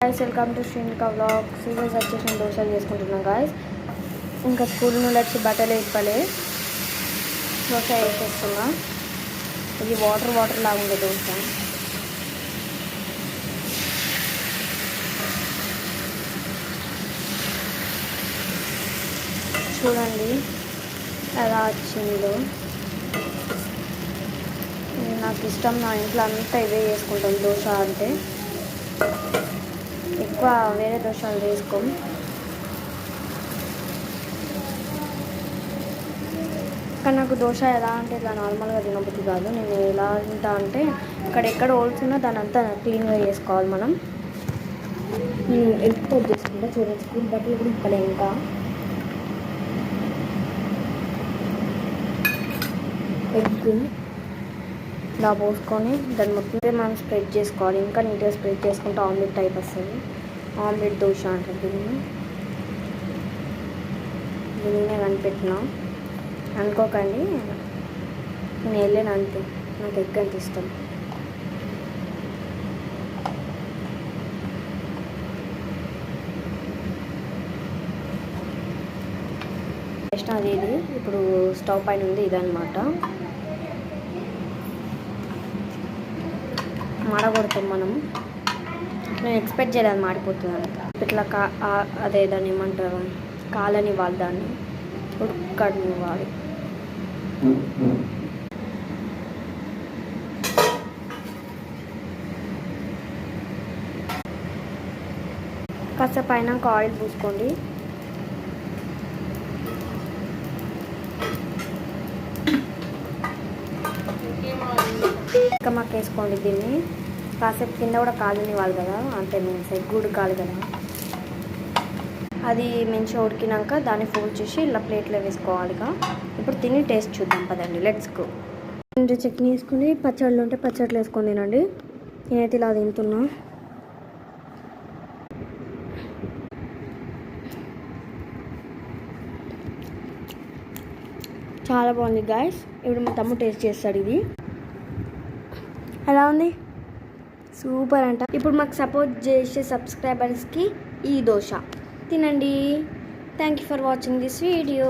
Guys, welcome to Srinika vlogs. ఈరోజు వచ్చేసి నేను దోశలు చేసుకుంటున్నాను గాయస్. ఇంకా స్కూల్ నుండి వచ్చి బట్టలు వేసుకోలే, దోశ వేసేస్తున్నా. ఇది వాటర్ లాగా ఉంది దోశ. చూడండి ఎలా వచ్చిందో. నాకు ఇష్టం, నా ఇంట్లో అంతా ఇవే చేసుకుంటాం. దోశ అంటే ఎక్కువ వేరే దోశలు వేసుకోం. కానీ నాకు దోశ ఎలా అంటే ఇలా నార్మల్గా తినబుద్ధి కాదు. నేను ఎలా తింటా అంటే ఎక్కడ హోల్స్ దాని అంతా క్లీన్గా చేసుకోవాలి మనం. ఎక్కువ చేసుకుంటా. చూడండి, స్కూల్ బట్టలు కూడా ఇప్పలే. ఇంకా ఎగ్ ఇలా పోసుకొని దాన్ని మొత్తం మనం స్ప్రెడ్ చేసుకోవాలి. ఇంకా నీట్గా స్ప్రెడ్ చేసుకుంటే ఆమ్లెట్ టైప్ వస్తుంది. ఆమ్లెట్ దోశ అంటారు దీన్ని. నేనే కనిపెట్టినా అనుకోకండి, నేను వెళ్ళాను అంతే. నాకు ఎగ్ అంటే ఇష్టం. నెక్స్ట్ అది ఇది ఇప్పుడు స్టవ్ పైన ఉంది ఇదన్నమాట. మాడగొడతాం మనం. నేను ఎక్స్పెక్ట్ చేయలేదు మాడిపోతుందని. ఇట్లా అదే దాన్ని ఏమంటారు, కాలనివ్వాలి, దాన్ని ఉడకనివ్వాలి. కాసేపు అయినాక ఆయిల్ పూసుకోండి. ఇంకా మాకు వేసుకోండి దీన్ని. కాసేపు కింద కూడా కాలనివ్వాలి కదా, అంటే మీన్స్ ఎగ్ ఉడకాలి కదా. అది మంచిగా ఉడికినాక దాన్ని ఫోల్డ్ చేసి ఇలా ప్లేట్లో వేసుకోవాలిగా. ఇప్పుడు తిని టేస్ట్ చూద్దాం పదండి, లెట్స్ గో. చట్నీ వేసుకుని పచ్చళ్ళు ఉంటే పచ్చళ్ళు వేసుకొని తినండి. నేనైతే ఇలా తింటున్నా. చాలా బాగుంది గాయస్. ఇప్పుడు మా తమ్ముడు టేస్ట్ చేస్తాడు. ఇది ఎలా ఉంది? సూపర్ అంట. ఇప్పుడు మాకు సపోర్ట్ చేసే సబ్స్క్రైబర్స్కి ఈ దోశ తినండి. Thank you for watching this video.